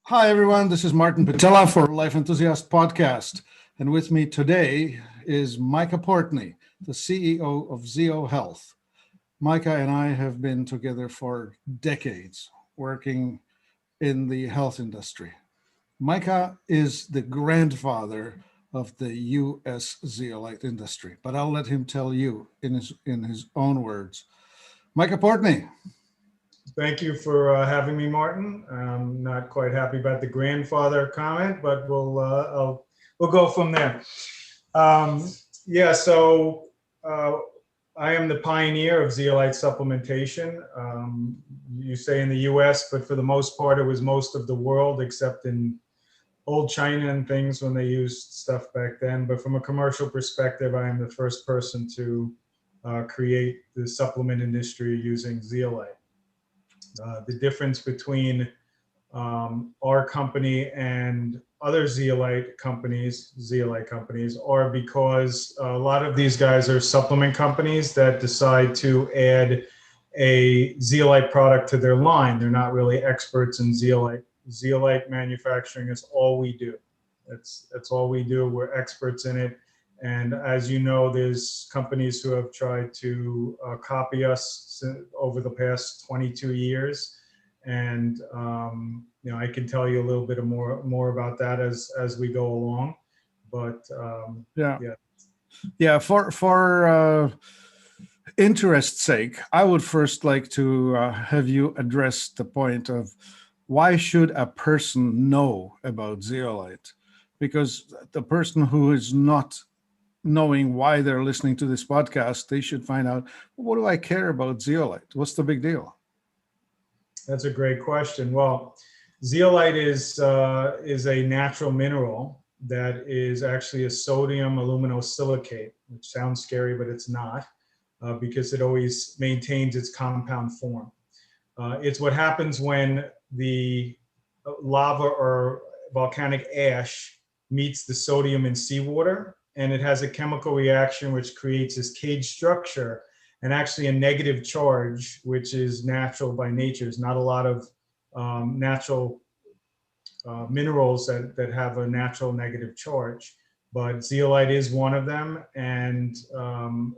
Hi, everyone. This is Martin Patella for Life Enthusiast Podcast. And with me today is Micah Portney, the CEO of Zeohealth. Micah and I have been together for decades working in the health industry. Micah is the grandfather of the US zeolite industry, but I'll let him tell you in his own words. Micah Portney. Thank you for having me, Martin. I'm not quite happy about the grandfather comment, but we'll go from there. Um, yeah, so uh, I am the pioneer of zeolite supplementation. You say in the U.S., but for the most part, it was most of the world, except in old China and things when they used stuff back then. But from a commercial perspective, I am the first person to create the supplement industry using zeolite. The difference between our company and other zeolite companies, are because a lot of these guys are supplement companies that decide to add a zeolite product to their line. They're not really experts in zeolite. Zeolite manufacturing is all we do. That's all we do. We're experts in it. And as you know, there's companies who have tried to copy us over the past 22 years. And I can tell you a little bit more about that as we go along. But Yeah. Yeah, for interest's sake, I would first like to have you address the point of why should a person know about zeolite? Because the person who is not knowing why they're listening to this podcast, they should find out, what do I care about zeolite? What's the big deal? That's a great question. Well, zeolite is a natural mineral that is actually a sodium aluminosilicate, which sounds scary, but it's not, because it always maintains its compound form. It's what happens when the lava or volcanic ash meets the sodium in seawater, and it has a chemical reaction which creates this cage structure and actually a negative charge, which is natural by nature. There's not a lot of natural minerals that have a natural negative charge, but zeolite is one of them, and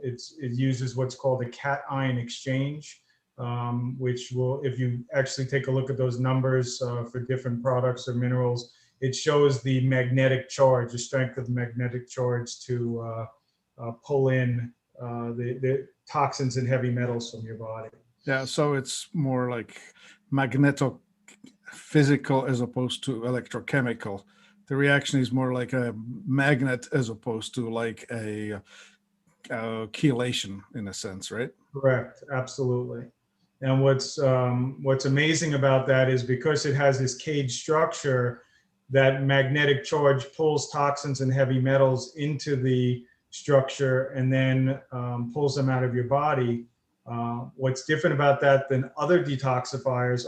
it uses what's called a cation exchange, which will, if you actually take a look at those numbers for different products or minerals, it shows the magnetic charge, the strength of the magnetic charge to pull in the toxins and heavy metals from your body. Yeah, so it's more like magnetophysical as opposed to electrochemical. The reaction is more like a magnet as opposed to like a chelation in a sense, right? Correct, absolutely. And what's amazing about that is because it has this cage structure, that magnetic charge pulls toxins and heavy metals into the structure and then pulls them out of your body. What's different about that than other detoxifiers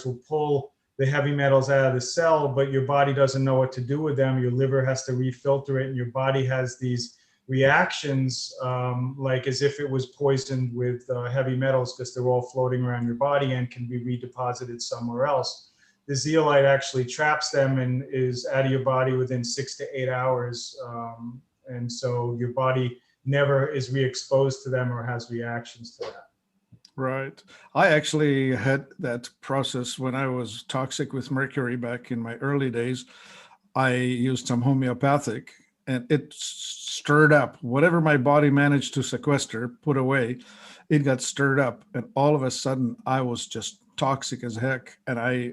will pull the heavy metals out of the cell, but your body doesn't know what to do with them. Your liver has to refilter it, and your body has these reactions like as if it was poisoned with heavy metals, because they're all floating around your body and can be redeposited somewhere else. The zeolite actually traps them and is out of your body within 6 to 8 hours. And so your body never is re-exposed to them or has reactions to that. Right. I actually had that process when I was toxic with mercury back in my early days. I used some homeopathic, and it stirred up whatever my body managed to sequester, put away. It got stirred up, and all of a sudden I was just toxic as heck. And I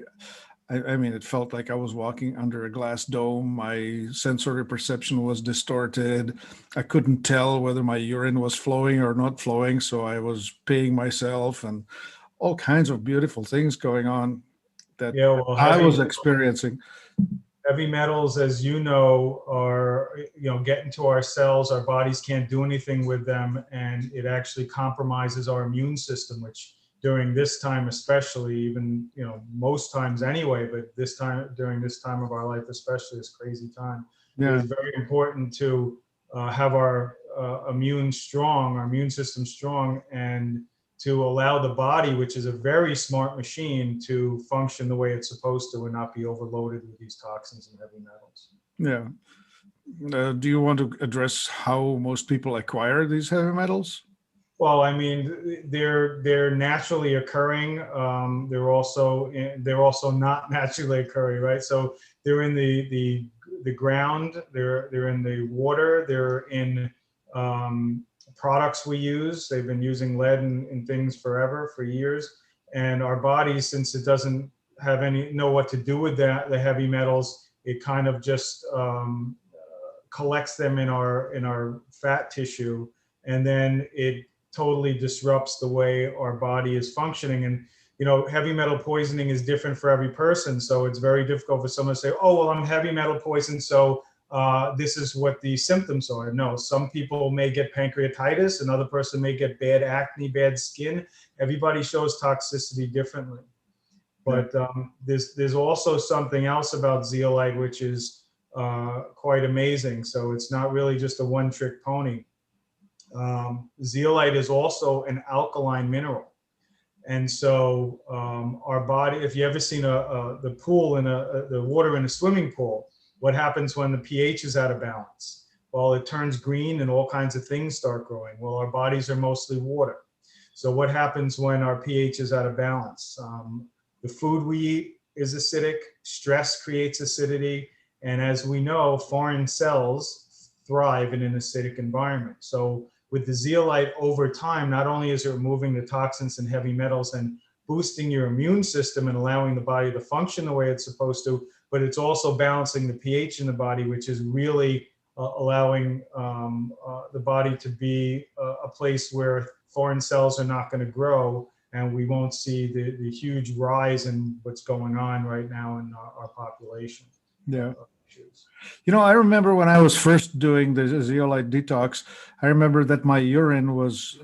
mean, it felt like I was walking under a glass dome. My sensory perception was distorted. I couldn't tell whether my urine was flowing or not flowing, so I was peeing myself, and all kinds of beautiful things going on that I was experiencing. Heavy metals, as you know, are, get into our cells. Our bodies can't do anything with them, and it actually compromises our immune system, which during this time especially, even most times anyway, but during this time of our life especially, is crazy time. Yeah. It's very important to have our immune system strong, and to allow the body, which is a very smart machine, to function the way it's supposed to and not be overloaded with these toxins and heavy metals. Yeah. Do you want to address how most people acquire these heavy metals? Well, I mean, they're naturally occurring. They're also not naturally occurring, right? So they're in the ground. They're in the water. They're in products we use. They've been using lead in things forever, for years. And our body, since it doesn't have know what to do with the heavy metals, it kind of just collects them in our fat tissue, and then it totally disrupts the way our body is functioning. And heavy metal poisoning is different for every person, so it's very difficult for someone to say, oh, well, I'm heavy metal poisoned, so this is what the symptoms are. No, some people may get pancreatitis, another person may get bad acne, bad skin. Everybody shows toxicity differently. But there's also something else about zeolite, which is quite amazing. So it's not really just a one-trick pony. Zeolite is also an alkaline mineral. And so our body, if you ever seen the pool in the water in a swimming pool, what happens when the pH is out of balance? Well, it turns green and all kinds of things start growing. Well, our bodies are mostly water. So what happens when our pH is out of balance? The food we eat is acidic, stress creates acidity, and as we know, foreign cells thrive in an acidic environment. So with the zeolite, over time, not only is it removing the toxins and heavy metals and boosting your immune system and allowing the body to function the way it's supposed to, but it's also balancing the pH in the body, which is really allowing the body to be a place where foreign cells are not going to grow, and we won't see the huge rise in what's going on right now in our population. Yeah. I remember when I was first doing the zeolite detox, I remember that my urine was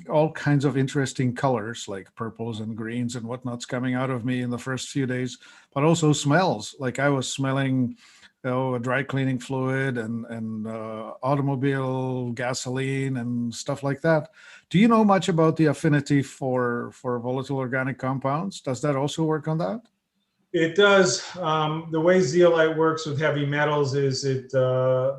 all kinds of interesting colors, like purples and greens and whatnot's coming out of me in the first few days, but also smells. Like I was smelling a dry cleaning fluid and automobile gasoline and stuff like that. Do you know much about the affinity for volatile organic compounds? Does that also work on that? It does. The way zeolite works with heavy metals is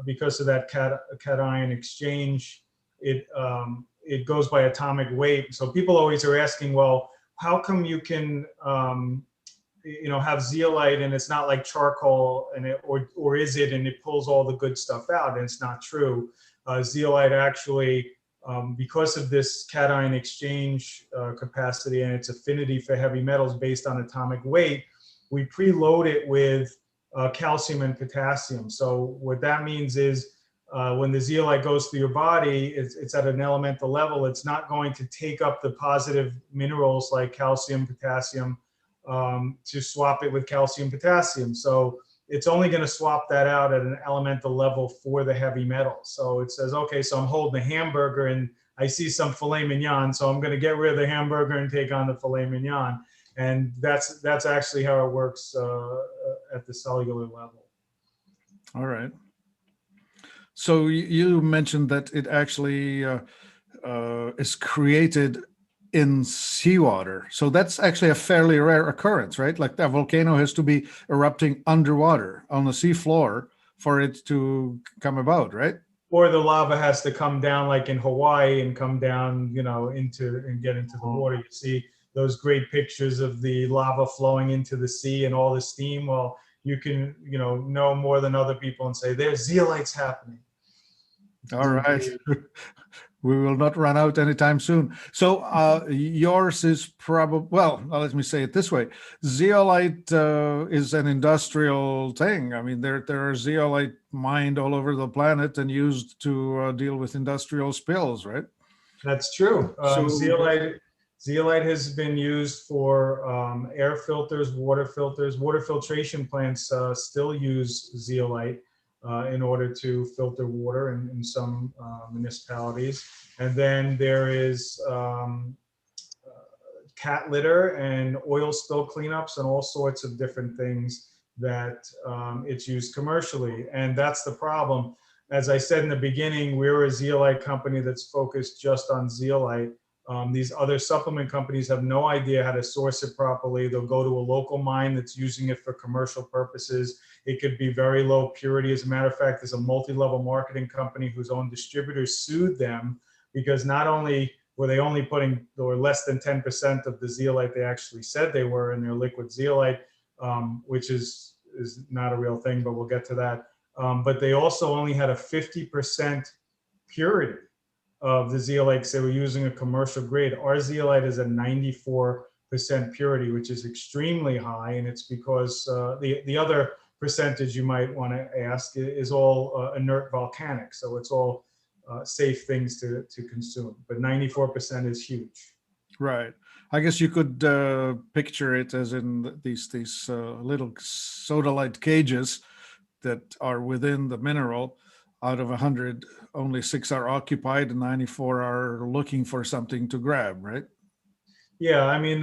because of that cation exchange, it goes by atomic weight. So people always are asking, well, how come you can have zeolite and it's not like charcoal, and or is it, and it pulls all the good stuff out? And it's not true. Zeolite actually, because of this cation exchange capacity and its affinity for heavy metals based on atomic weight, we preload it with calcium and potassium. So what that means is when the zeolite goes through your body, it's at an elemental level. It's not going to take up the positive minerals like calcium, potassium, to swap it with calcium, potassium. So it's only going to swap that out at an elemental level for the heavy metals. So it says, okay, so I'm holding a hamburger and I see some filet mignon, so I'm going to get rid of the hamburger and take on the filet mignon. And that's actually how it works at the cellular level. All right. So you mentioned that it actually is created in seawater. So that's actually a fairly rare occurrence, right? Like the volcano has to be erupting underwater on the sea floor for it to come about, right? Or the lava has to come down, like in Hawaii, and come down, and get into the water. You see those great pictures of the lava flowing into the sea and all the steam. Well, you can, know more than other people and say, there's zeolites happening. All right. We will not run out anytime soon. So yours is probably, well, let me say it this way. Zeolite is an industrial thing. I mean, there are zeolite mined all over the planet and used to deal with industrial spills, right? That's true. Zeolite has been used for air filters, water filters. Water filtration plants still use zeolite in order to filter water in some municipalities. And then there is cat litter and oil spill cleanups and all sorts of different things that it's used commercially. And that's the problem. As I said in the beginning, we're a zeolite company that's focused just on zeolite. These other supplement companies have no idea how to source it properly. They'll go to a local mine that's using it for commercial purposes. It could be very low purity. As a matter of fact, there's a multi-level marketing company whose own distributors sued them because not only were they only putting or less than 10% of the zeolite they actually said they were in their liquid zeolite, which is not a real thing, but we'll get to that. But they also only had a 50% purity of the zeolite. They were using a commercial grade. Our zeolite is a 94% purity, which is extremely high, and it's because the other percentage you might want to ask is all inert volcanic, so it's all safe things to consume. But 94% is huge. Right. I guess you could picture it as in these little sodalite cages that are within the mineral. Out of 100, only 6 are occupied and 94 are looking for something to grab, right? Yeah, I mean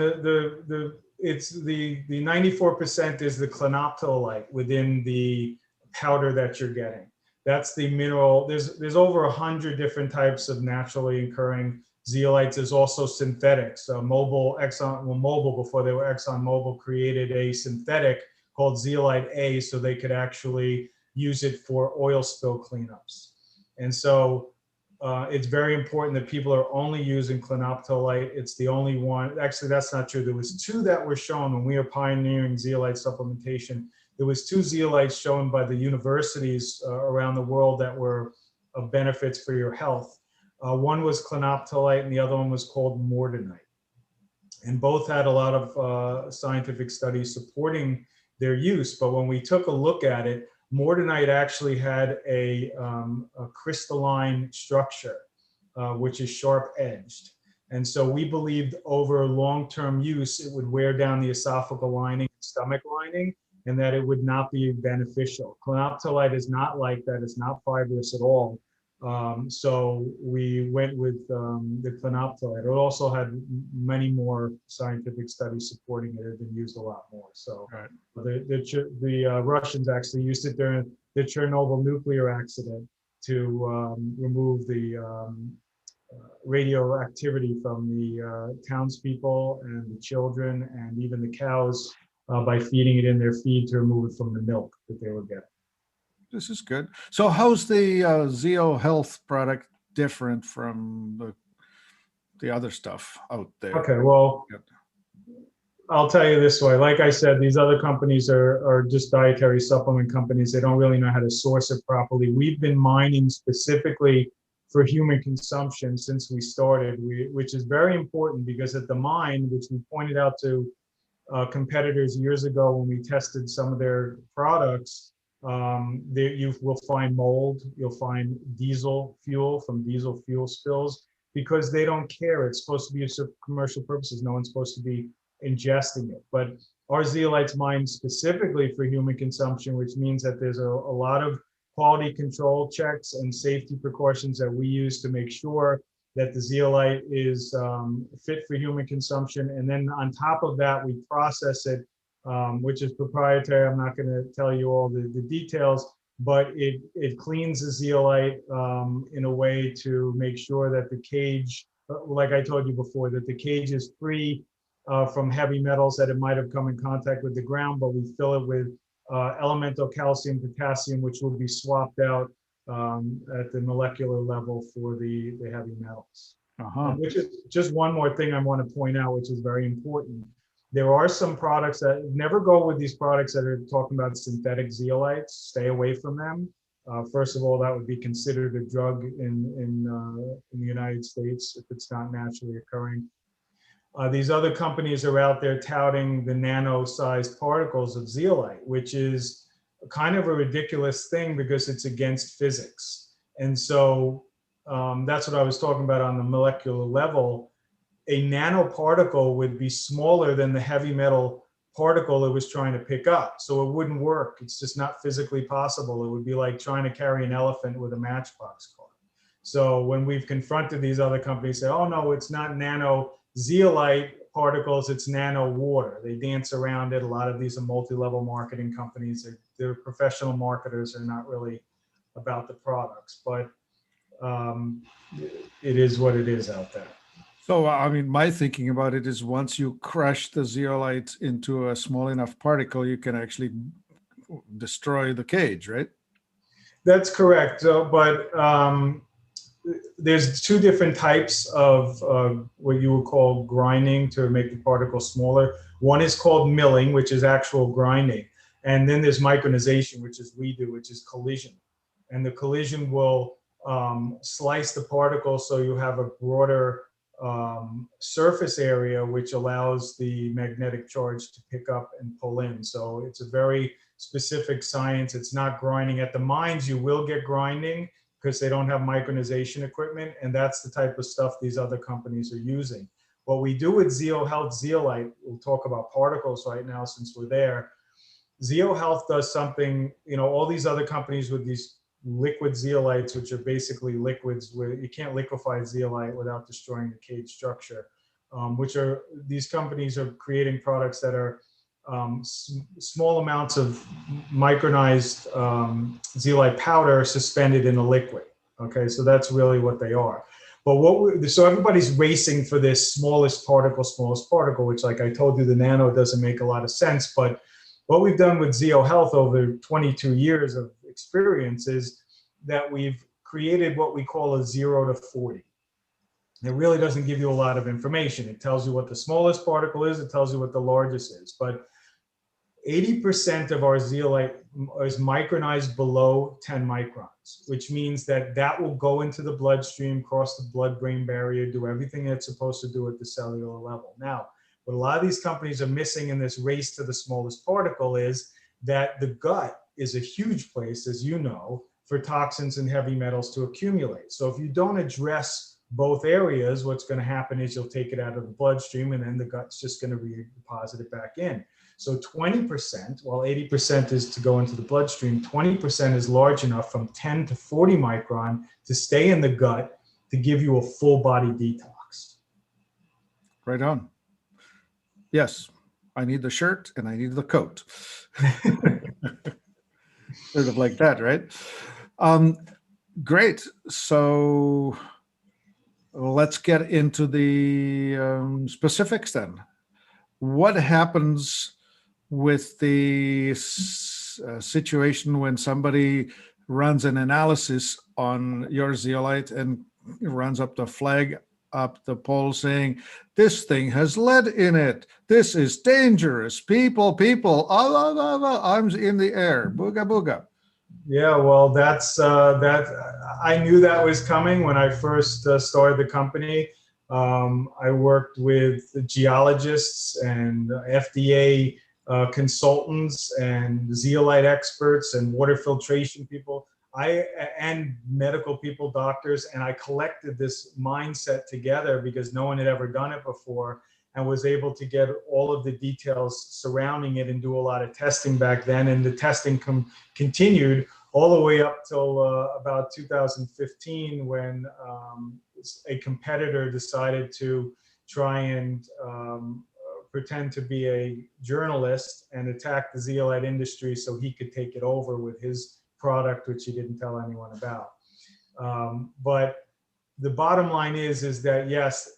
it's the 94% is the clinoptilolite within the powder that you're getting. That's the mineral. There's over 100 different types of naturally occurring zeolites. There's also synthetics. Mobil before they were ExxonMobil created a synthetic called Zeolite A, so they could actually use it for oil spill cleanups. And so it's very important that people are only using clinoptilolite. It's the only one. Actually, that's not true. There was 2 that were shown when we were pioneering zeolite supplementation. There was 2 zeolites shown by the universities around the world that were of benefits for your health. One was clinoptilolite and the other one was called mordanite. And both had a lot of scientific studies supporting their use. But when we took a look at it, mordanite actually had a crystalline structure, which is sharp edged. And so we believed over long-term use, it would wear down the esophageal lining, stomach lining, and that it would not be beneficial. Clinoptilolite is not like that. It's not fibrous at all. So we went with the clinoptilolite. It also had many more scientific studies supporting it. It had been used a lot more. So right. the Russians actually used it during the Chernobyl nuclear accident to remove the radioactivity from the townspeople and the children and even the cows by feeding it in their feed to remove it from the milk that they were getting. This is good. So how's the Zeohealth product different from the other stuff out there? Okay, well, I'll tell you this way. Like I said, these other companies are just dietary supplement companies. They don't really know how to source it properly. We've been mining specifically for human consumption since we started, which is very important because at the mine, which we pointed out to competitors years ago when we tested some of their products, you will find mold, you'll find diesel fuel from diesel fuel spills because they don't care. It's supposed to be used for commercial purposes. No one's supposed to be ingesting it. But our zeolites mined specifically for human consumption, which means that there's a lot of quality control checks and safety precautions that we use to make sure that the zeolite is fit for human consumption. And then on top of that, we process it, which is proprietary. I'm not going to tell you all the details, but it cleans the zeolite in a way to make sure that the cage, like I told you before, that the cage is free from heavy metals that it might have come in contact with the ground, but we fill it with elemental calcium, potassium, which will be swapped out at the molecular level for the heavy metals. Which is just one more thing I want to point out, which is very important. There are some products that never go with these products that are talking about synthetic zeolites. Stay away from them. First of all, that would be considered a drug in the United States if it's not naturally occurring. These other companies are out there touting the nano-sized particles of zeolite, which is kind of a ridiculous thing because it's against physics. And so that's what I was talking about on the molecular level. A nanoparticle would be smaller than the heavy metal particle it was trying to pick up. So it wouldn't work. It's just not physically possible. It would be like trying to carry an elephant with a matchbox car. So when we've confronted these other companies, say, oh no, it's not nano zeolite particles, it's nano water. They dance around it. A lot of these are multi-level marketing companies. They're professional marketers. They're not really about the products, but it is what it is out there. So, I mean, my thinking about it is once you crush the zeolite into a small enough particle, you can actually destroy the cage, right? That's correct. But there's two different types of what you would call grinding to make the particle smaller. One is called milling, which is actual grinding. And then there's micronization, which is we do, which is collision. And the collision will slice the particle so you have a broader surface area, which allows the magnetic charge to pick up and pull in. So it's a very specific science. It's not grinding. At the mines, you will get grinding because they don't have micronization equipment, and that's the type of stuff these other companies are using. What we do with Zeohealth Zeolite, we'll talk about particles right now since we're there. Zeohealth does something, all these other companies with these liquid zeolites, which are basically liquids where you can't liquefy zeolite without destroying the cage structure, these companies are creating products that are small amounts of micronized zeolite powder suspended in a liquid. Okay, so that's really what they are. But so everybody's racing for this smallest particle, which, like I told you, the nano doesn't make a lot of sense. But what we've done with Zeohealth over 22 years of experience is that we've created what we call a 0 to 40. It really doesn't give you a lot of information. It tells you what the smallest particle is, it tells you what the largest is. But 80% of our zeolite is micronized below 10 microns, which means that will go into the bloodstream, cross the blood-brain barrier, do everything it's supposed to do at the cellular level. Now, what a lot of these companies are missing in this race to the smallest particle is that the gut is a huge place, as you know, for toxins and heavy metals to accumulate. So if you don't address both areas, what's going to happen is you'll take it out of the bloodstream, and then the gut's just going to redeposit it back in. So 20%, while 80% is to go into the bloodstream, 20% is large enough from 10 to 40 micron to stay in the gut to give you a full body detox. Right on. Yes, I need the shirt and I need the coat. Sort of like that, right? Great. So let's get into the specifics then. What happens with the situation when somebody runs an analysis on your zeolite and runs up the flag up the pole saying, this thing has lead in it. This is dangerous. People, arms in the air. Booga, booga. Yeah, well, I knew that was coming when I first started the company. I worked with geologists and FDA consultants and zeolite experts and water filtration people. And medical people, doctors, and I collected this mindset together because no one had ever done it before, and was able to get all of the details surrounding it and do a lot of testing back then. And the testing continued all the way up till about 2015, when a competitor decided to try and pretend to be a journalist and attack the zeolite industry so he could take it over with his product, which he didn't tell anyone about. But the bottom line is that, yes,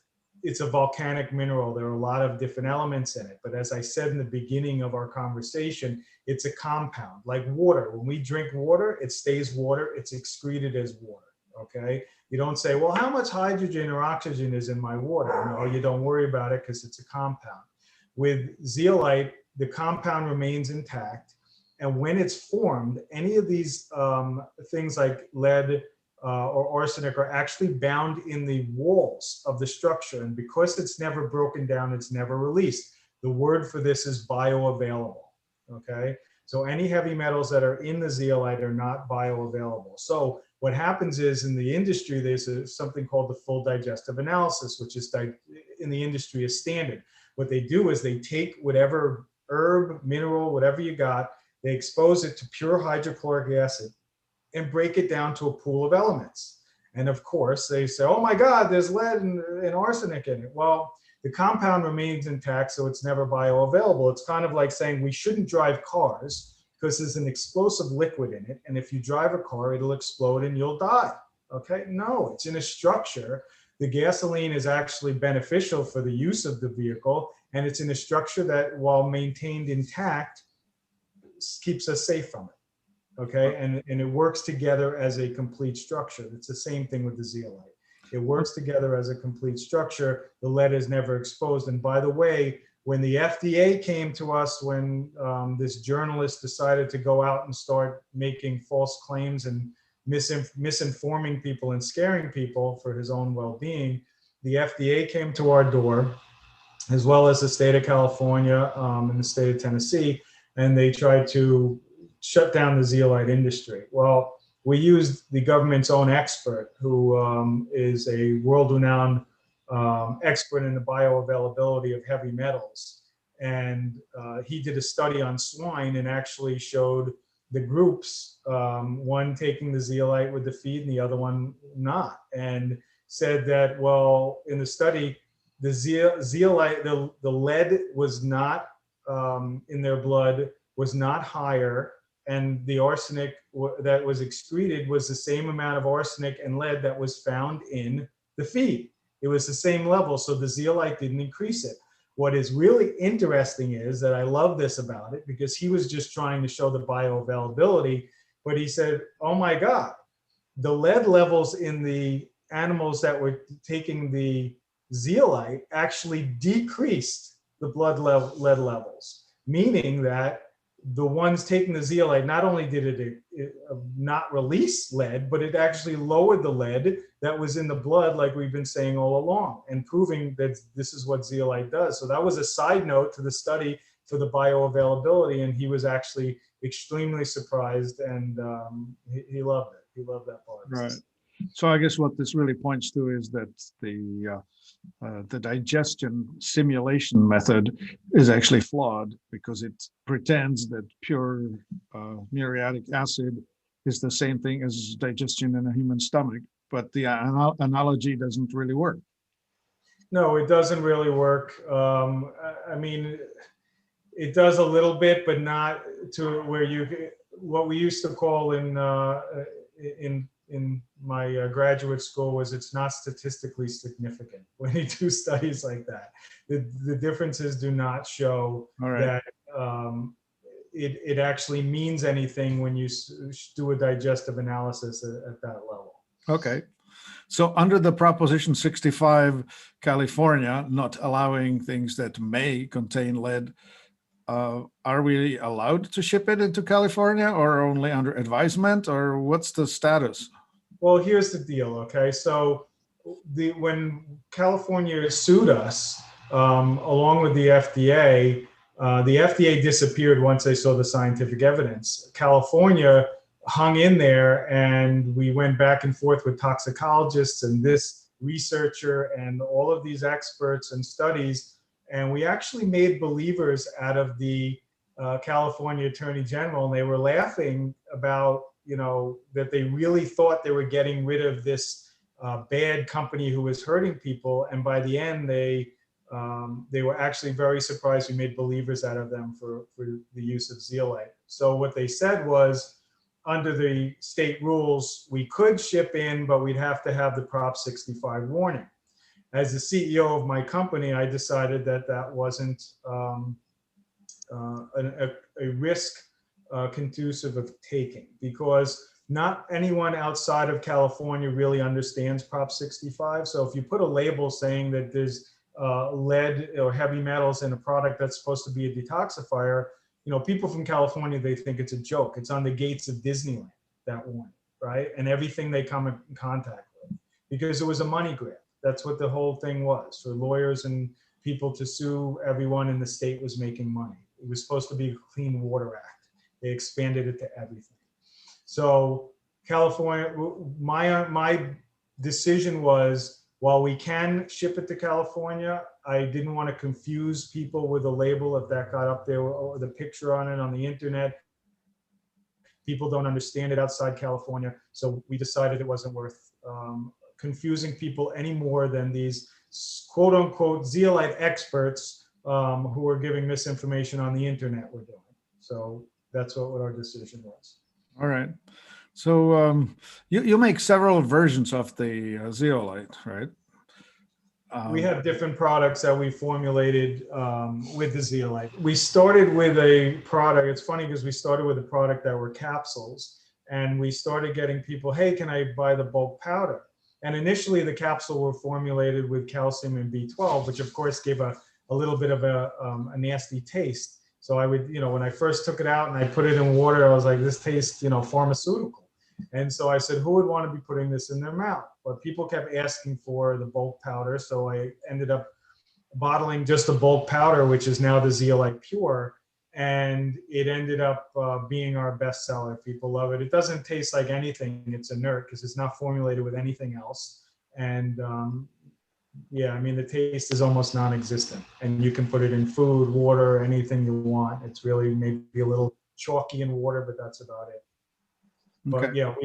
it's a volcanic mineral. There are a lot of different elements in it. But as I said in the beginning of our conversation, it's a compound, like water. When we drink water, it stays water. It's excreted as water, okay? You don't say, well, how much hydrogen or oxygen is in my water? No, you don't worry about it because it's a compound. With zeolite, the compound remains intact. And when it's formed, any of these things like lead or arsenic are actually bound in the walls of the structure. And because it's never broken down, it's never released. The word for this is bioavailable, okay? So any heavy metals that are in the zeolite are not bioavailable. So what happens is, in the industry, there's something called the full digestive analysis, which is in the industry is standard. What they do is they take whatever herb, mineral, whatever you got, they expose it to pure hydrochloric acid and break it down to a pool of elements. And of course, they say, oh my God, there's lead and arsenic in it. Well, the compound remains intact, so it's never bioavailable. It's kind of like saying we shouldn't drive cars because there's an explosive liquid in it. And if you drive a car, it'll explode and you'll die. Okay? No, it's in a structure The gasoline is actually beneficial for the use of the vehicle, and it's in a structure that, while maintained intact, keeps us safe from it. Okay, and it works together as a complete structure. It's the same thing with the zeolite. It works together as a complete structure. The lead is never exposed. And by the way, when the FDA came to us, when this journalist decided to go out and start making false claims and misinforming people and scaring people for his own well-being, the FDA came to our door, as well as the state of California and the state of Tennessee, and they tried to shut down the zeolite industry. Well, we used the government's own expert, who is a world-renowned expert in the bioavailability of heavy metals. And he did a study on swine and actually showed the groups, one taking the zeolite with the feed and the other one not, and said that, well, in the study, the zeolite, the lead was not in their blood, was not higher, and the arsenic that was excreted was the same amount of arsenic and lead that was found in the feed. It was the same level, so the zeolite didn't increase it. What is really interesting is that I love this about it, because he was just trying to show the bioavailability, but he said, oh my God, the lead levels in the animals that were taking the zeolite actually decreased the blood lead levels, meaning that the ones taking the zeolite, not only did it not release lead, but it actually lowered the lead that was in the blood, like we've been saying all along, and proving that this is what zeolite does. So that was a side note to the study for the bioavailability, and he was actually extremely surprised, and he loved it. He loved that part. Right. So I guess what this really points to is that the digestion simulation method is actually flawed, because it pretends that pure muriatic acid is the same thing as digestion in a human stomach, but the analogy doesn't really work. No, it doesn't really work. I mean, it does a little bit, but not to where what we used to call in my graduate school was, it's not statistically significant when you do studies like that. The differences do not show that it actually means anything when you do a digestive analysis at that level. Okay. So under the Proposition 65, California not allowing things that may contain lead, are we allowed to ship it into California, or only under advisement, or what's the status? Well, here's the deal, okay? So when California sued us, along with the FDA disappeared once they saw the scientific evidence. California hung in there, and we went back and forth with toxicologists and this researcher and all of these experts and studies, and we actually made believers out of the California Attorney General, and they were laughing about, that they really thought they were getting rid of this bad company who was hurting people, and by the end they were actually very surprised we made believers out of them for the use of zeolite. So what they said was, under the state rules, we could ship in, but we'd have to have the Prop 65 warning. As the CEO of my company, I decided that that wasn't a risk conducive of taking, because not anyone outside of California really understands Prop 65. So if you put a label saying that there's lead or heavy metals in a product that's supposed to be a detoxifier, people from California, they think it's a joke. It's on the gates of Disneyland, that warning, right? And everything they come in contact with, because it was a money grab. That's what the whole thing was, for lawyers and people to sue everyone in the state was making money. It was supposed to be a Clean Water Act. They expanded it to everything. So California, my decision was, while we can ship it to California, I didn't want to confuse people with a label if that got up there, or the picture on it on the internet. People don't understand it outside California. So we decided it wasn't worth confusing people any more than these quote unquote zeolite experts who are giving misinformation on the internet were doing. So that's what our decision was. All right. So you make several versions of the zeolite, right? We have different products that we formulated with the Zeolite. We started with a product. It's funny because we started with a product that were capsules, and we started getting people, hey, can I buy the bulk powder? And initially the capsule were formulated with calcium and B12, which of course gave a little bit of a nasty taste. So I would, when I first took it out and I put it in water, I was like, this tastes, pharmaceutical. And so I said, who would want to be putting this in their mouth? But people kept asking for the bulk powder. So I ended up bottling just the bulk powder, which is now the Zeolite Pure. And it ended up being our bestseller. People love it. It doesn't taste like anything. It's inert because it's not formulated with anything else. And yeah, I mean, the taste is almost non-existent. And you can put it in food, water, anything you want. It's really maybe a little chalky in water, but that's about it. Okay. But yeah,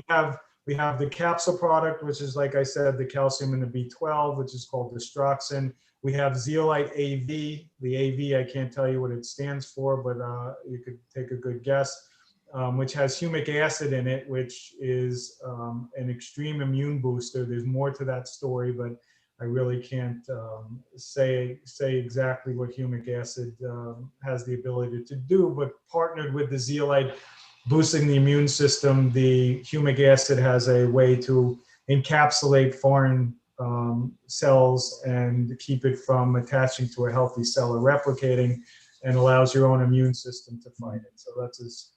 we have the capsule product, which is, like I said, the calcium and the B12, which is called Detox. We have Zeolite AV. The AV, I can't tell you what it stands for, but you could take a good guess, which has humic acid in it, which is an extreme immune booster. There's more to that story, but I really can't say exactly what humic acid has the ability to do, but partnered with the Zeolite boosting the immune system, the humic acid has a way to encapsulate foreign cells and keep it from attaching to a healthy cell or replicating, and allows your own immune system to fight it. So that's as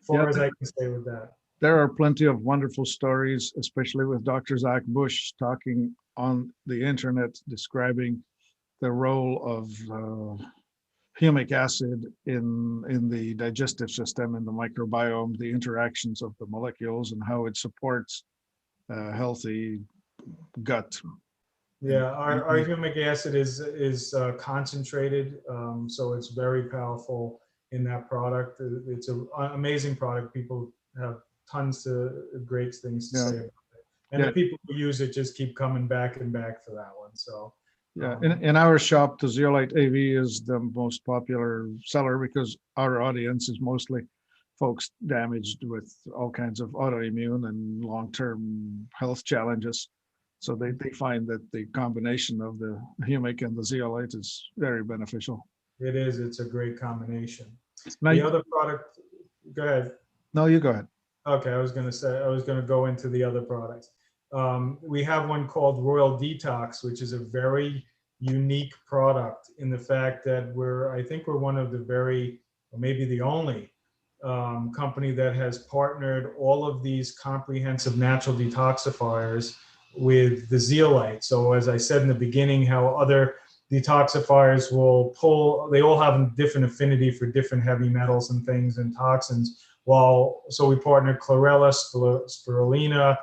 far as I can say with that. There are plenty of wonderful stories, especially with Dr. Zach Bush talking on the internet, describing the role of humic acid in the digestive system, in the microbiome, the interactions of the molecules, and how it supports a healthy gut. Yeah, our humic acid is concentrated, so it's very powerful in that product. It's an amazing product. People have tons of great things to say about it. And the people who use it just keep coming back and back for that one. So yeah, in our shop, the Zeolite AV is the most popular seller because our audience is mostly folks damaged with all kinds of autoimmune and long-term health challenges. So they find that the combination of the humic and the Zeolite is very beneficial. It is. It's a great combination. Now, the other product, go ahead. No, you go ahead. Okay, I was going to go into the other products. We have one called Royal Detox, which is a very unique product in the fact that I think we're one of the very, or maybe the only company that has partnered all of these comprehensive natural detoxifiers with the Zeolite. So as I said in the beginning, how other detoxifiers they all have a different affinity for different heavy metals and things and toxins. So we partnered chlorella, spirulina,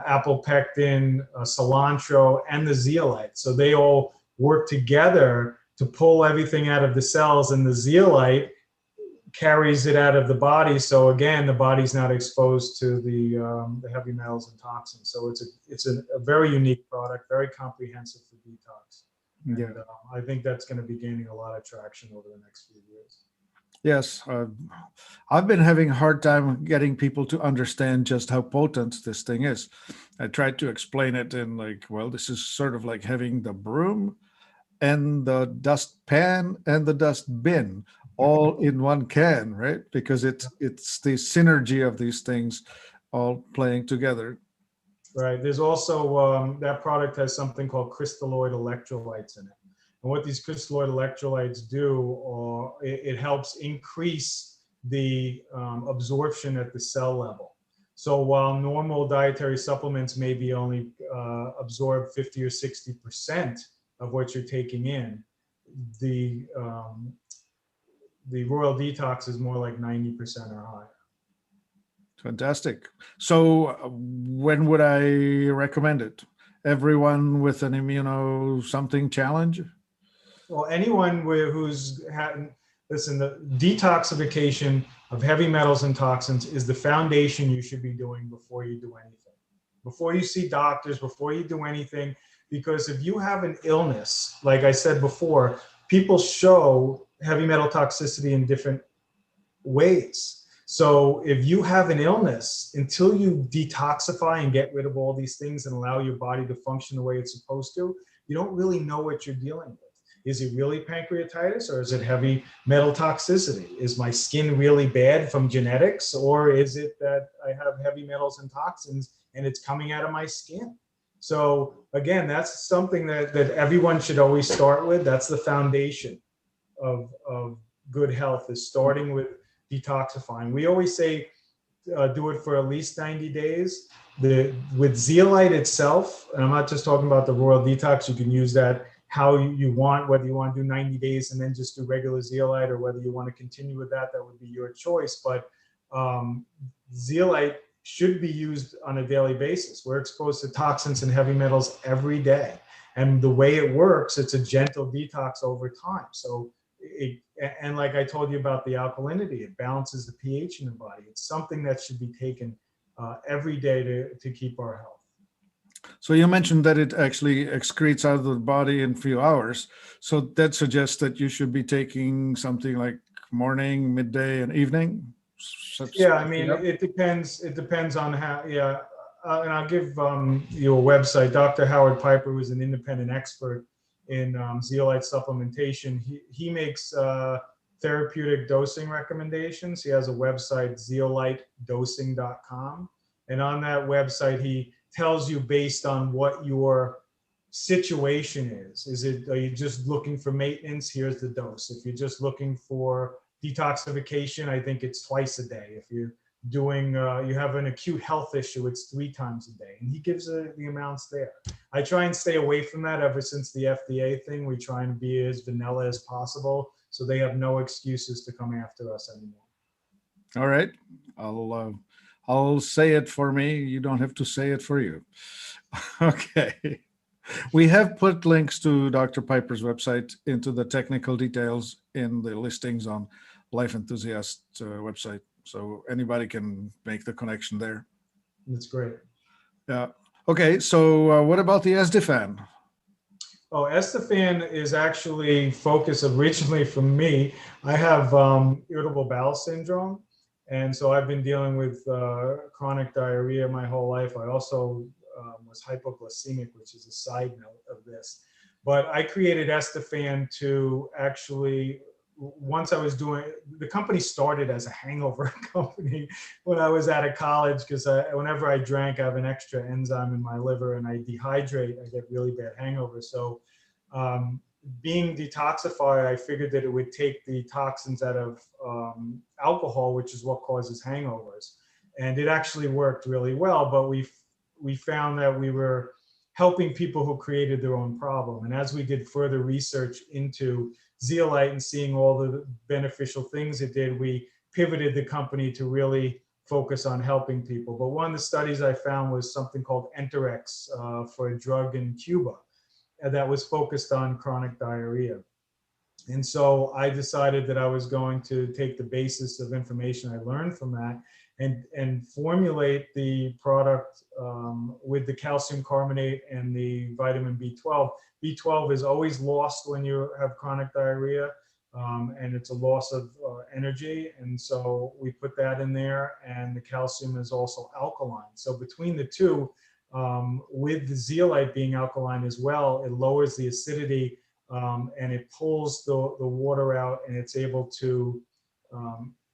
apple pectin, cilantro, and the Zeolite. So they all work together to pull everything out of the cells, and the Zeolite carries it out of the body. So again, the body's not exposed to the heavy metals and toxins. So it's a very unique product, very comprehensive for detox. Yeah. And, I think that's going to be gaining a lot of traction over the next few years. Yes, I've been having a hard time getting people to understand just how potent this thing is. I tried to explain it in this is sort of like having the broom and the dust pan and the dust bin all in one can, right? Because it's the synergy of these things all playing together. Right. There's also that product has something called crystalloid electrolytes in it. And what these crystalloid electrolytes do, it helps increase the absorption at the cell level. So while normal dietary supplements maybe only absorb 50 or 60% of what you're taking in, the Royal Detox is more like 90% or higher. Fantastic. So when would I recommend it? Everyone with an immuno something challenge? Well, anyone who's had, listen, the detoxification of heavy metals and toxins is the foundation you should be doing before you do anything. Before you see doctors, before you do anything, because if you have an illness, like I said before, people show heavy metal toxicity in different ways. So if you have an illness, until you detoxify and get rid of all these things and allow your body to function the way it's supposed to, you don't really know what you're dealing with. Is it really pancreatitis, or is it heavy metal toxicity? Is my skin really bad from genetics, or is it that I have heavy metals and toxins and it's coming out of my skin? So again, that's something that everyone should always start with. That's the foundation of good health, is starting with detoxifying. We always say do it for at least 90 days. With zeolite itself, and I'm not just talking about the royal detox, you can use that how you want, whether you want to do 90 days and then just do regular zeolite, or whether you want to continue with that, that would be your choice. But zeolite should be used on a daily basis. We're exposed to toxins and heavy metals every day. And the way it works, it's a gentle detox over time. So and like I told you about the alkalinity, it balances the pH in the body. It's something that should be taken every day to keep our health. So you mentioned that it actually excretes out of the body in a few hours. So that suggests that you should be taking something like morning, midday, and evening. Yeah, I mean, it depends. It depends on how. Yeah, and I'll give you a website. Dr. Howard Piper, who is an independent expert in zeolite supplementation. He makes therapeutic dosing recommendations. He has a website, zeolitedosing.com, and on that website, he tells you based on what your situation is. Are you just looking for maintenance? Here's the dose. If you're just looking for detoxification, I think it's twice a day. If you're doing, you have an acute health issue, it's 3 times a day. And he gives the amounts there. I try and stay away from that ever since the FDA thing. We try and be as vanilla as possible, so they have no excuses to come after us anymore. All right. I'll say it for me. You don't have to say it for you. Okay. We have put links to Dr. Piper's website into the technical details in the listings on Life Enthusiast website. So anybody can make the connection there. That's great. Yeah. Okay. So what about the SD-FAN? Oh, SD-FAN is actually focused originally from me. I have irritable bowel syndrome. And so I've been dealing with chronic diarrhea my whole life. I also was hypoglycemic, which is a side note of this. But I created SD-FAN to actually, once I was doing, the company started as a hangover company when I was out of college, because whenever I drank, I have an extra enzyme in my liver and I dehydrate, I get really bad hangovers. So being detoxified, I figured that it would take the toxins out of alcohol, which is what causes hangovers. And it actually worked really well, but we found that we were helping people who created their own problem. And as we did further research into zeolite and seeing all the beneficial things it did, we pivoted the company to really focus on helping people. But one of the studies I found was something called Enterex for a drug in Cuba that was focused on chronic diarrhea. And so I decided that I was going to take the basis of information I learned from that and formulate the product with the calcium carbonate and the vitamin B12. B12 is always lost when you have chronic diarrhea, and it's a loss of energy. And so we put that in there, and the calcium is also alkaline. So between the two, with the zeolite being alkaline as well, it lowers the acidity and it pulls the water out, and it's able to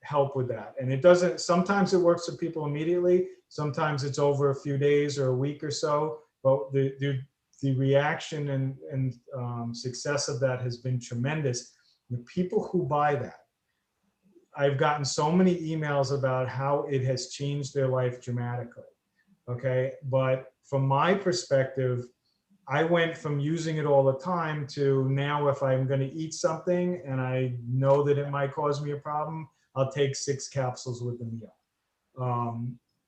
help with that. And it doesn't, sometimes it works for people immediately, sometimes it's over a few days or a week or so, but the reaction and success of that has been tremendous. The people who buy that, I've gotten so many emails about how it has changed their life dramatically. Okay, but from my perspective, I went from using it all the time to now, if I'm going to eat something and I know that it might cause me a problem, I'll take 6 capsules with the meal.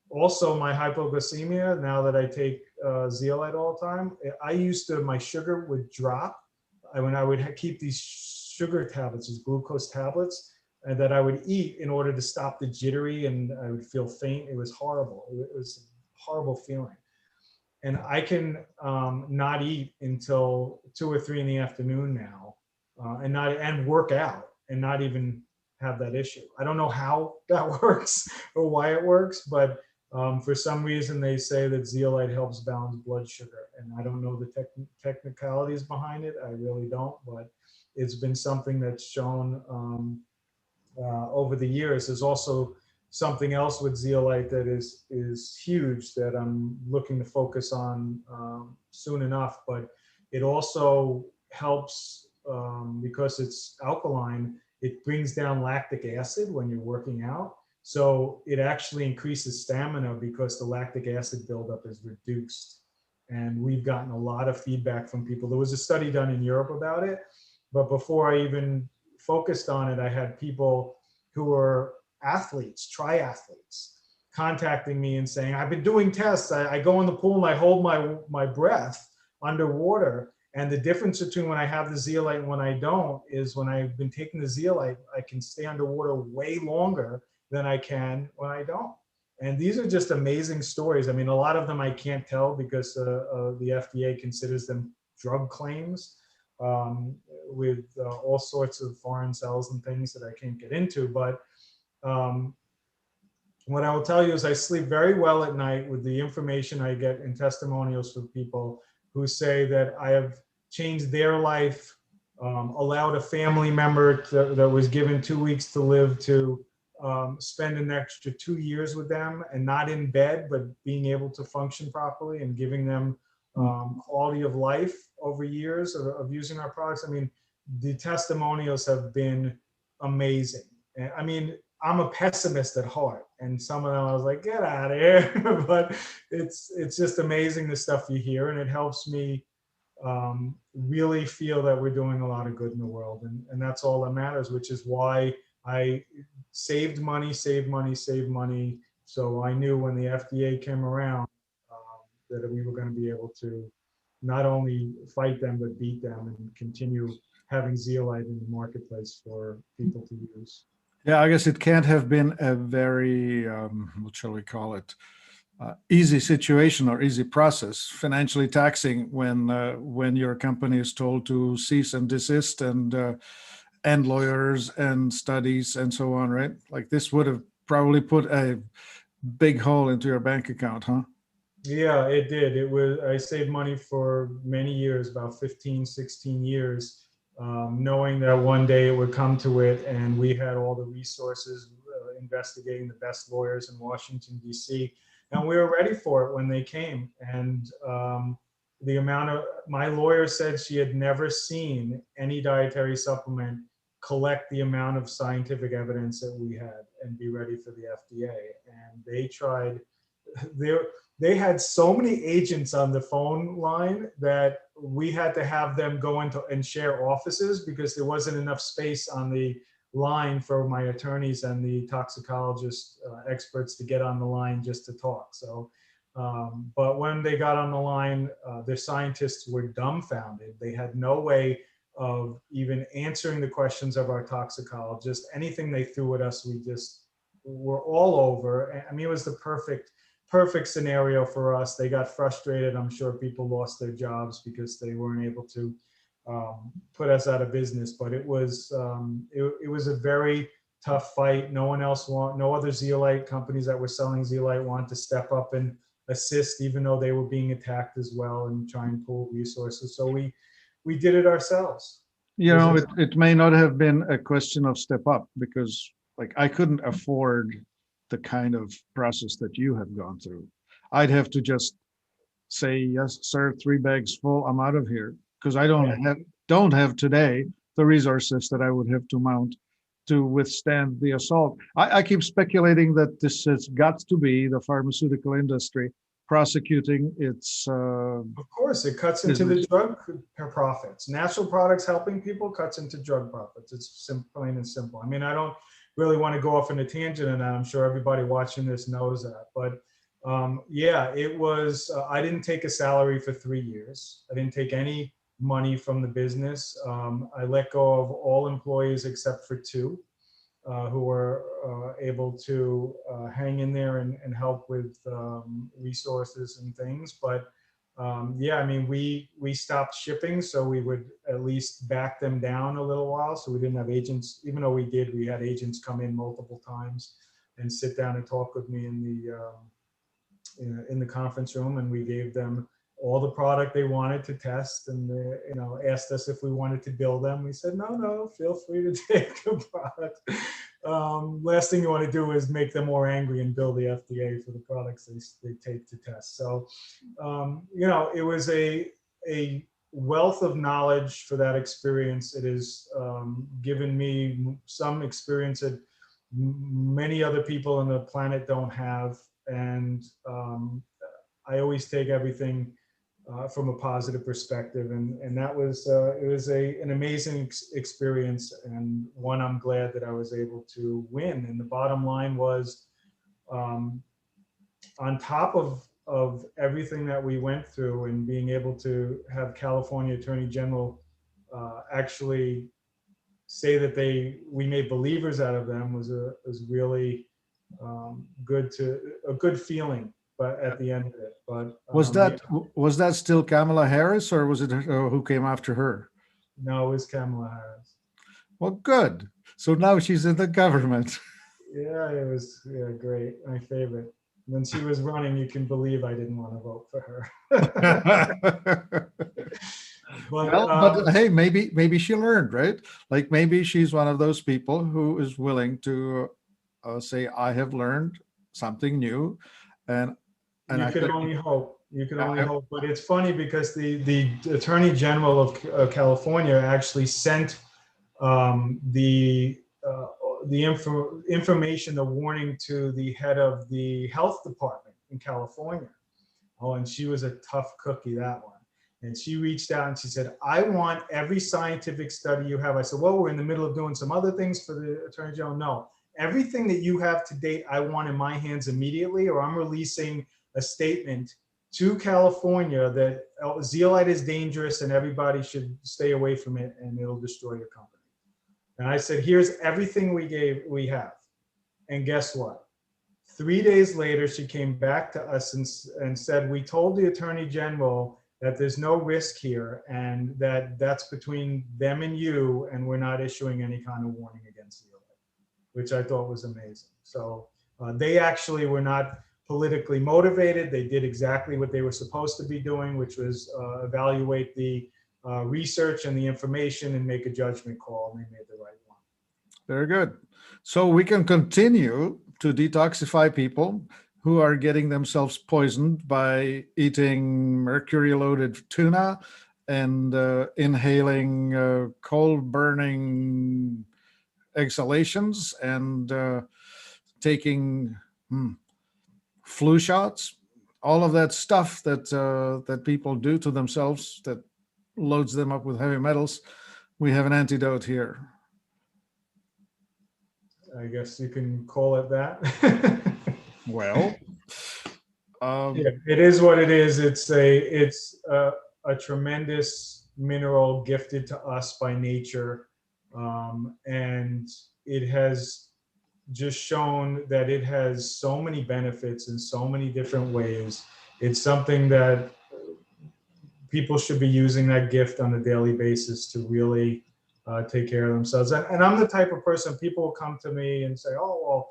Also, my hypoglycemia, now that I take zeolite all the time, my sugar would drop. When I would keep these sugar tablets, these glucose tablets, and that I would eat in order to stop the jittery, and I would feel faint. It was horrible. It was a horrible feeling. And I can not eat until 2 or 3 in the afternoon now, and work out and not even have that issue. I don't know how that works or why it works, but for some reason they say that zeolite helps balance blood sugar, and I don't know the technicalities behind it. I really don't, but it's been something that's shown over the years. There's also something else with zeolite that is huge that I'm looking to focus on soon enough, but it also helps because it's alkaline. It brings down lactic acid when you're working out. So it actually increases stamina because the lactic acid buildup is reduced. And we've gotten a lot of feedback from people. There was a study done in Europe about it, but before I even focused on it, I had people who were athletes, triathletes, contacting me and saying, I've been doing tests. I go in the pool and I hold my breath underwater. And the difference between when I have the zeolite and when I don't is when I've been taking the zeolite, I can stay underwater way longer than I can when I don't. And these are just amazing stories. I mean, a lot of them I can't tell because the FDA considers them drug claims with all sorts of foreign cells and things that I can't get into. But um, what I will tell you is I sleep very well at night with the information I get in testimonials from people who say that I have changed their life, allowed a family member that was given 2 weeks to live to spend an extra 2 years with them and not in bed, but being able to function properly and giving them quality of life over years of using our products. I mean, the testimonials have been amazing. I mean, I'm a pessimist at heart, and some of them I was like, get out of here. But it's just amazing the stuff you hear, and it helps me really feel that we're doing a lot of good in the world, and that's all that matters, which is why I saved money, saved money, saved money. So I knew when the FDA came around that we were going to be able to not only fight them, but beat them and continue having zeolite in the marketplace for people to use. Yeah, I guess it can't have been a very, what shall we call it, easy situation or easy process, financially taxing when your company is told to cease and desist and lawyers and studies and so on, right? Like this would have probably put a big hole into your bank account, huh? Yeah, it did. I saved money for many years, about 15, 16 years, knowing that one day it would come to it. And we had all the resources, investigating the best lawyers in Washington, D.C. And we were ready for it when they came. And the amount of, my lawyer said she had never seen any dietary supplement collect the amount of scientific evidence that we had and be ready for the FDA. And they tried, they had so many agents on the phone line that we had to have them go into and share offices because there wasn't enough space on the line for my attorneys and the toxicologist experts to get on the line just to talk. So, but when they got on the line, the scientists were dumbfounded. They had no way of even answering the questions of our toxicologist. Anything they threw at us, we just were all over. I mean, it was the perfect scenario for us. They got frustrated. I'm sure people lost their jobs because they weren't able to put us out of business. But it was a very tough fight. No other zeolite companies that were selling zeolite wanted to step up and assist, even though they were being attacked as well and try and pool resources. So we did it ourselves. You know, it may not have been a question of step up because like I couldn't afford the kind of process that you have gone through. I'd have to just say, yes, sir, 3 bags full, I'm out of here. Because I don't have today the resources that I would have to mount to withstand the assault. I keep speculating that this has got to be the pharmaceutical industry prosecuting its of course, it cuts into the drug profits. Natural products helping people cuts into drug profits. It's plain and simple. I mean, I don't really want to go off on a tangent, and I'm sure everybody watching this knows that. But yeah, it was. I didn't take a salary for 3 years. I didn't take any money from the business. I let go of all employees except for 2. Who were able to hang in there and help with resources and things. But yeah, I mean, we stopped shipping, so we would at least back them down a little while. So we didn't have agents, even though we did, we had agents come in multiple times and sit down and talk with me in the conference room, and we gave them all the product they wanted to test, and they, asked us if we wanted to build them. We said, no, feel free to take the product. Last thing you want to do is make them more angry and bill the FDA for the products they take to test. So, it was a wealth of knowledge for that experience. It has given me some experience that many other people on the planet don't have. And I always take everything from a positive perspective, and that was it was an amazing experience, and one I'm glad that I was able to win. And the bottom line was, on top of everything that we went through, and being able to have California Attorney General actually say that we made believers out of them was really a good feeling, but at the end of it. But was that still Kamala Harris, or was it who came after her? no, it was Kamala Harris. Well, good. So now she's in the government. Yeah, it was great. My favorite. When she was running, you can believe I didn't want to vote for her. But hey, maybe she learned, right? Like maybe she's one of those people who is willing to say, I have learned something new, and you can only hope. You can only hope. But it's funny because the Attorney General of California actually sent the information, the warning, to the head of the health department in California. Oh, and she was a tough cookie, that one. And she reached out and she said, I want every scientific study you have. I said, well, we're in the middle of doing some other things for the Attorney General. No, everything that you have to date, I want in my hands immediately, or I'm releasing a statement to California that zeolite is dangerous and everybody should stay away from it and it'll destroy your company. And I said, here's everything we have. And guess what? 3 days later, she came back to us and said, we told the Attorney General that there's no risk here and that's between them and you, and we're not issuing any kind of warning against zeolite, which I thought was amazing. So they actually were not politically motivated. They did exactly what they were supposed to be doing, which was evaluate the research and the information and make a judgment call, and they made the right one. Very good. So we can continue to detoxify people who are getting themselves poisoned by eating mercury-loaded tuna and inhaling coal-burning exhalations and taking flu shots, all of that stuff that people do to themselves that loads them up with heavy metals. We have an antidote here. I guess you can call it that. Well, yeah, it is what it is. It's a tremendous mineral gifted to us by nature, and it has just shown that it has so many benefits in so many different ways. It's something that people should be using that gift on a daily basis to really take care of themselves. And I'm the type of person, people will come to me and say, oh, well,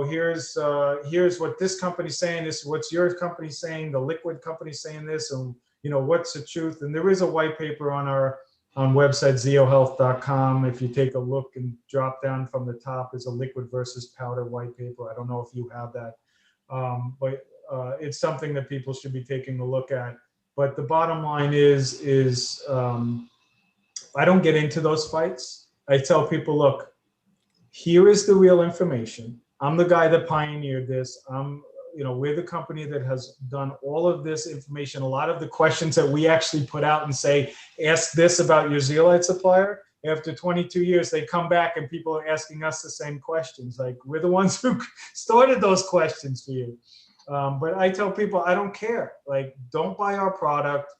here's what this company's saying, this what's your company saying, the liquid company's saying this, and what's the truth. And there is a white paper on our website, Zeohealth.com. If you take a look and drop down from the top, is a liquid versus powder white paper. I don't know if you have that, but it's something that people should be taking a look at. But the bottom line is I don't get into those fights. I tell people, look, here is the real information. I'm the guy that pioneered this. We're the company that has done all of this information. A lot of the questions that we actually put out and say, ask this about your zeolite supplier. After 22 years, they come back and people are asking us the same questions. Like, we're the ones who started those questions for you. But I tell people, I don't care. Like, don't buy our product,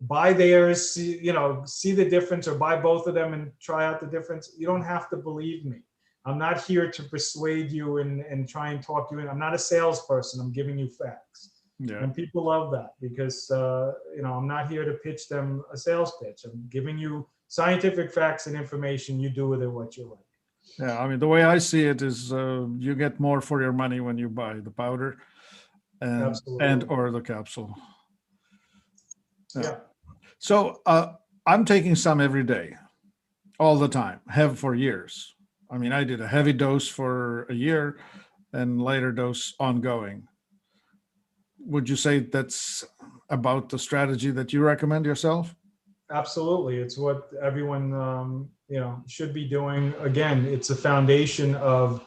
buy theirs, see the difference, or buy both of them and try out the difference. You don't have to believe me. I'm not here to persuade you and try and talk you in. I'm not a salesperson. I'm giving you facts. Yeah. And people love that because, I'm not here to pitch them a sales pitch. I'm giving you scientific facts and information. You do with it what you like. Yeah. I mean, the way I see it is you get more for your money when you buy the powder and Absolutely. or the capsule. Yeah. So I'm taking some every day, all the time, have for years. I mean, I did a heavy dose for a year and lighter dose ongoing. Would you say that's about the strategy that you recommend yourself? Absolutely. It's what everyone, should be doing. Again, it's a foundation of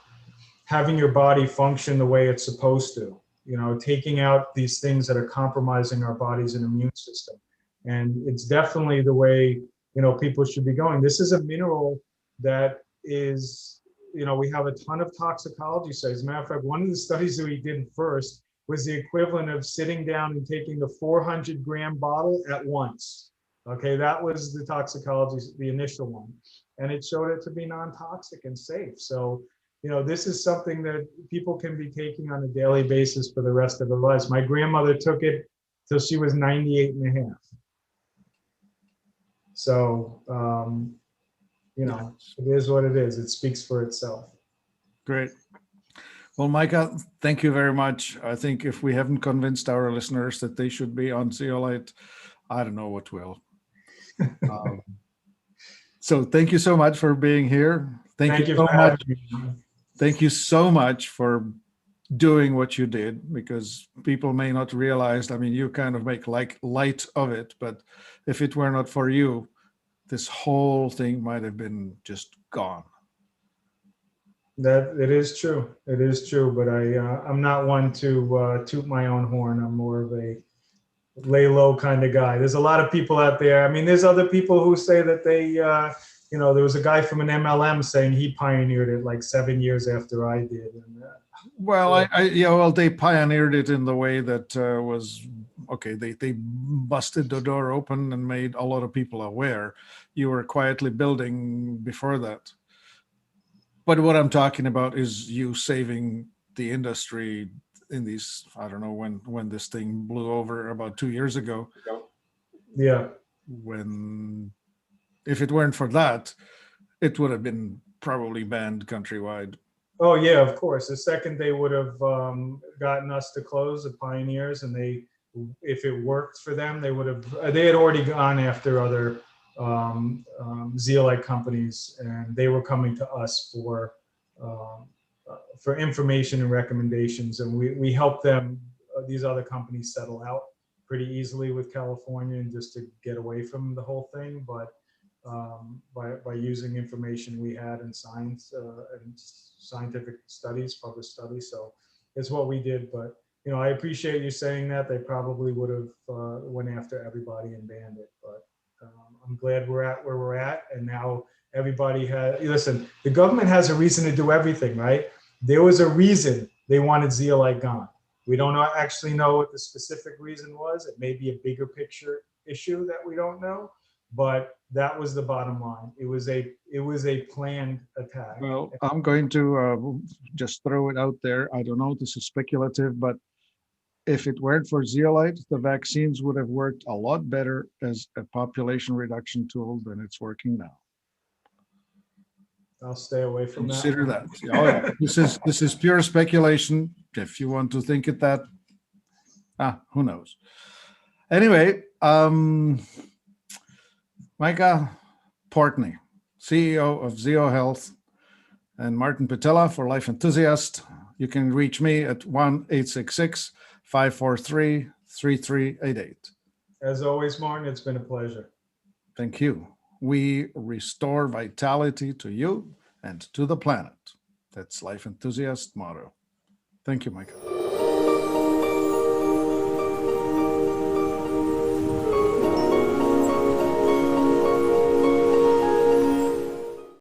having your body function the way it's supposed to, taking out these things that are compromising our body's immune system. And it's definitely the way, people should be going. This is a mineral that is, we have a ton of toxicology studies. As a matter of fact, one of the studies that we did first was the equivalent of sitting down and taking the 400-gram bottle at once. Okay, that was the toxicology, the initial one. And it showed it to be non-toxic and safe. So, this is something that people can be taking on a daily basis for the rest of their lives. My grandmother took it till she was 98 and a half. So, it is what it is. It speaks for itself. Great. Well, Micah, thank you very much. I think if we haven't convinced our listeners that they should be on Zeolite, I don't know what will. So thank you so much for being here. Thank you so much. Thank you so much for doing what you did, because people may not realize, I mean, you kind of make like light of it, but if it were not for you, this whole thing might have been just gone. That it is true. It is true. But I'm not one to toot my own horn. I'm more of a lay low kind of guy. There's a lot of people out there. I mean, there's other people who say that they, there was a guy from an MLM saying he pioneered it like 7 years after I did. And, well, well, they pioneered it in the way that was okay. They busted the door open and made a lot of people aware. You were quietly building before that. But what I'm talking about is you saving the industry in these, I don't know when this thing blew over about 2 years ago. Yeah. When, if it weren't for that, it would have been probably banned countrywide. Oh yeah, of course. The second they would have gotten us to close, the pioneers, and if it worked for them, they had already gone after other zeolite companies, and they were coming to us for information and recommendations, and we helped them, these other companies, settle out pretty easily with California and just to get away from the whole thing. But by using information we had in science and scientific studies, published studies, so it's what we did. But I appreciate you saying that. They probably would have went after everybody and banned it, but I'm glad we're at where we're at, and now everybody has. Listen, the government has a reason to do everything, right? There was a reason they wanted zeolite gone. We don't actually know what the specific reason was. It may be a bigger picture issue that we don't know, but that was the bottom line. It was a planned attack. Well, I'm going to just throw it out there. I don't know, this is speculative, but if it weren't for zeolite, the vaccines would have worked a lot better as a population reduction tool than it's working now. I'll stay away from Consider that. Oh, yeah. This is pure speculation. If you want to think it that, who knows? Anyway, Micah Portney, CEO of Zeohealth, and Martin Patella for Life Enthusiast. You can reach me at 1-866-543-3388. As always, Martin, it's been a pleasure. Thank you. We restore vitality to you and to the planet. That's Life Enthusiast motto. Thank you, Micah.